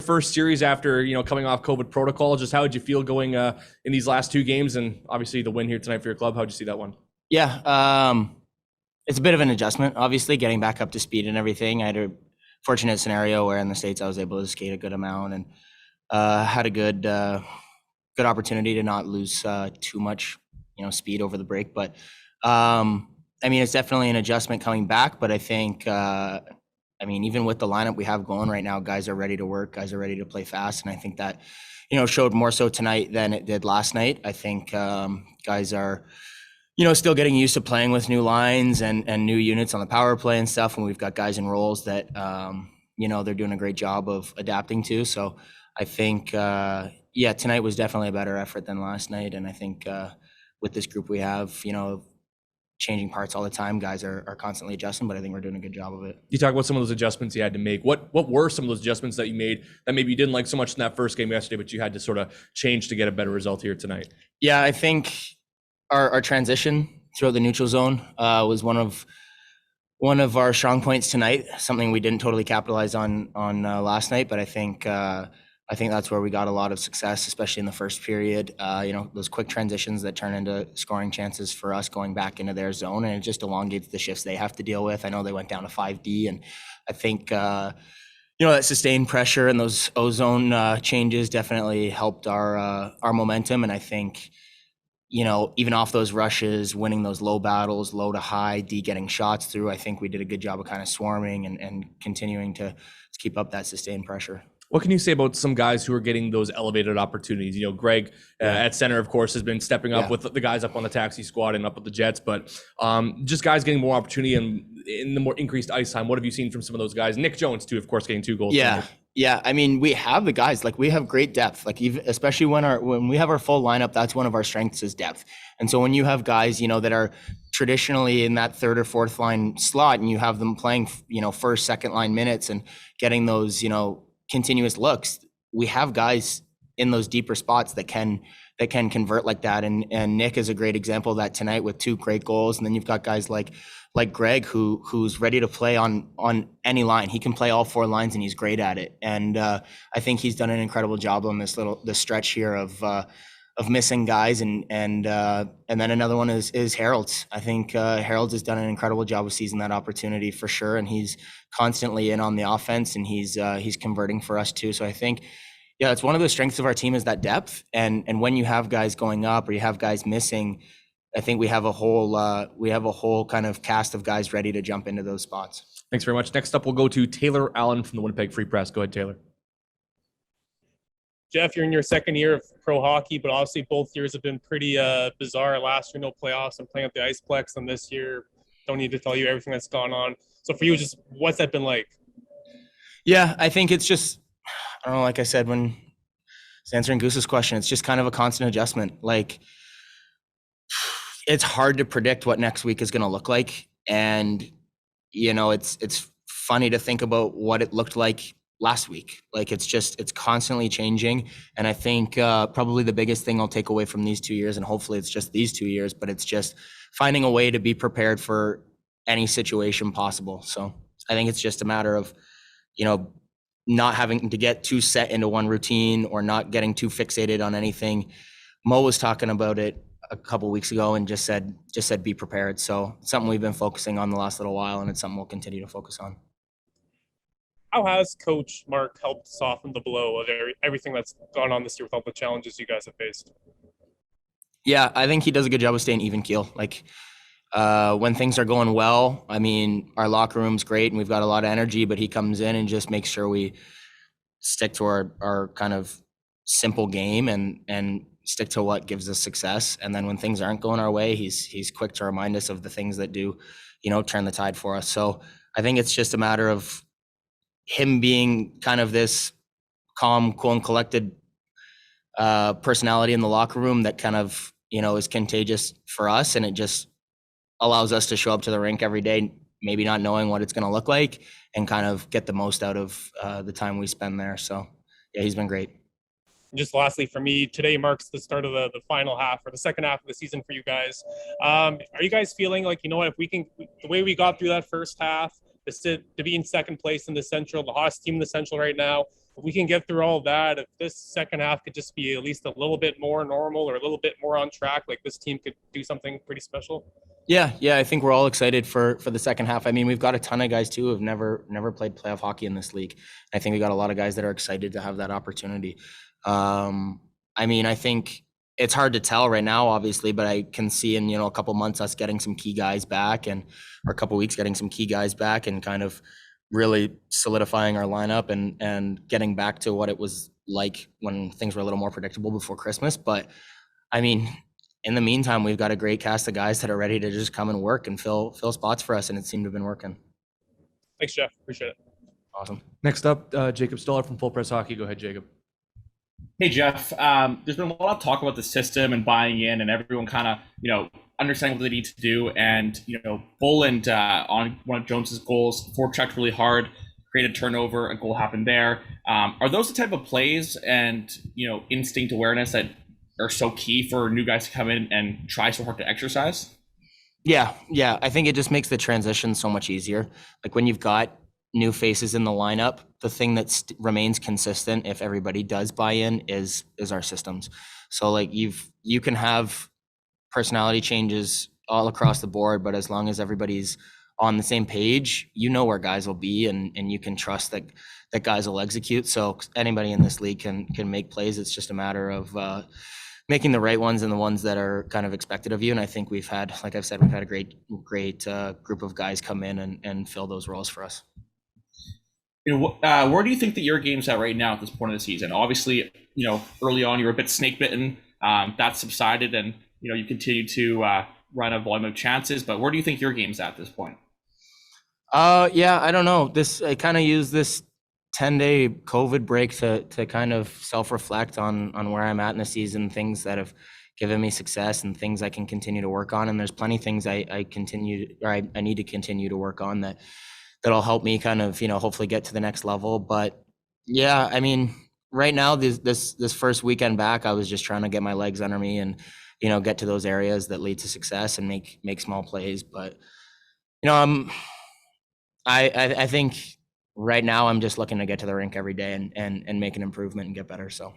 first series after, coming off COVID protocol. Just how did you feel going in these last two games, and obviously the win here tonight for your club? How'd you see that one? Yeah, it's a bit of an adjustment, obviously, getting back up to speed and everything. I had a fortunate scenario where in the States I was able to skate a good amount and had a good opportunity to not lose too much, speed over the break. But it's definitely an adjustment coming back. But I think, even with the lineup we have going right now, guys are ready to work, guys are ready to play fast, and I think that, showed more so tonight than it did last night. I think guys are, still getting used to playing with new lines and new units on the power play and stuff. And we've got guys in roles that, they're doing a great job of adapting to. So I think, tonight was definitely a better effort than last night. And I think with this group we have, changing parts all the time, guys are constantly adjusting, but I think we're doing a good job of it. You talk about some of those adjustments you had to make. What were some of those adjustments that you made that maybe you didn't like so much in that first game yesterday, but you had to sort of change to get a better result here tonight? Yeah, I think our transition throughout the neutral zone was one of our strong points tonight. Something we didn't totally capitalize on last night, but I think that's where we got a lot of success, especially in the first period. Those quick transitions that turn into scoring chances for us going back into their zone, and it just elongates the shifts they have to deal with. I know they went down to 5D, and I think that sustained pressure and those ozone changes definitely helped our momentum. And I think, even off those rushes, winning those low battles, low to high, D getting shots through, I think we did a good job of kind of swarming and continuing to keep up that sustained pressure. What can you say about some guys who are getting those elevated opportunities? Greg at center, of course, has been stepping up with the guys up on the taxi squad and up with the Jets, but just guys getting more opportunity and in the more increased ice time. What have you seen from some of those guys? Nick Jones, too, of course, getting 2 goals. Yeah. We have the guys, we have great depth, especially when we have our full lineup, that's one of our strengths is depth. And so when you have guys, that are traditionally in that third or fourth line slot, and you have them playing, first, second line minutes and getting those, continuous looks, we have guys in those deeper spots that can convert like that. And Nick is a great example of that tonight with 2 great goals. And then you've got guys like Greg, who's ready to play on any line. He can play all 4 lines and he's great at it. And I think he's done an incredible job on this stretch here of missing guys. And then another one is Harold's. I think Harold's has done an incredible job of seizing that opportunity for sure. And he's constantly in on the offense, and he's converting for us too. So I think, it's one of the strengths of our team is that depth. And when you have guys going up or you have guys missing, I think we have a whole kind of cast of guys ready to jump into those spots. Thanks very much. Next up, we'll go to Taylor Allen from the Winnipeg Free Press. Go ahead, Taylor. Jeff, you're in your second year of pro hockey, but obviously both years have been pretty bizarre. Last year, no playoffs and playing at the Iceplex, and this year, don't need to tell you everything that's gone on. So for you, just what's that been like? Yeah, I think it's just, I don't know, like I said, when I was answering Goose's question, it's just kind of a constant adjustment. It's hard to predict what next week is going to look like. And, it's funny to think about what it looked like last week. It's constantly changing. And I think probably the biggest thing I'll take away from these 2 years, and hopefully it's just these 2 years, but it's just finding a way to be prepared for any situation possible. So I think it's just a matter of, not having to get too set into one routine or not getting too fixated on anything. Mo was talking about it a couple weeks ago and just said be prepared. So it's something we've been focusing on the last little while, and it's something we'll continue to focus on. How has Coach Mark helped soften the blow of everything that's gone on this year with all the challenges you guys have faced? Yeah, I think he does a good job of staying even keel. When things are going well, our locker room's great and we've got a lot of energy, but he comes in and just makes sure we stick to our kind of simple game and stick to what gives us success. And then when things aren't going our way, he's quick to remind us of the things that do, turn the tide for us. So I think it's just a matter of him being kind of this calm, cool, and collected personality in the locker room that kind of, is contagious for us. And it just allows us to show up to the rink every day, maybe not knowing what it's going to look like, and kind of get the most out of the time we spend there. So yeah, he's been great. Just lastly for me, today marks the start of the final half or the second half of the season for you guys. Are you guys feeling like, if we can, the way we got through that first half, to be in second place in the Central, the hottest team in the Central right now, if we can get through all that, if this second half could just be at least a little bit more normal or a little bit more on track, like this team could do something pretty special. Yeah, I think we're all excited for the second half. I mean, we've got a ton of guys too who've never played playoff hockey in this league. I think we got a lot of guys that are excited to have that opportunity. I mean, I think it's hard to tell right now, obviously, but I can see in a couple months us getting some key guys back, or a couple weeks getting some key guys back, and kind of really solidifying our lineup and getting back to what it was like when things were a little more predictable before Christmas. But I mean, in the meantime, we've got a great cast of guys that are ready to just come and work and fill spots for us, and it seemed to have been working. Thanks, Jeff. Appreciate it. Awesome. Next up, Jacob Stoller from Full Press Hockey. Go ahead, Jacob. Hey, Jeff. There's been a lot of talk about the system and buying in, and everyone kind of, understanding what they need to do. And, Boland on one of Jones's goals, forechecked really hard, created turnover, a goal happened there. Are those the type of plays and, instinct awareness that are so key for new guys to come in and try so hard to exercise? Yeah. I think it just makes the transition so much easier. Like when you've got new faces in the lineup, the thing that remains consistent if everybody does buy in is our systems. So like you can have personality changes all across the board, but as long as everybody's on the same page, where guys will be, and you can trust that guys will execute. So anybody in this league can make plays. It's just a matter of making the right ones and the ones that are kind of expected of you. And I think we've had, like I've said, a great group of guys come in and fill those roles for us. Where do you think that your game's at right now at this point of the season? Obviously, early on you were a bit snake bitten. That subsided, and you continue to run a volume of chances. But where do you think your game's at this point? Yeah, I don't know. I kind of use this 10-day COVID break to kind of self-reflect on where I'm at in the season, things that have given me success and things I can continue to work on. And there's plenty of things I need to continue to work on that'll help me kind of, hopefully get to the next level. But yeah, I mean, right now, this first weekend back, I was just trying to get my legs under me and, get to those areas that lead to success and make small plays. But, I think right now I'm just looking to get to the rink every day and make an improvement and get better. So.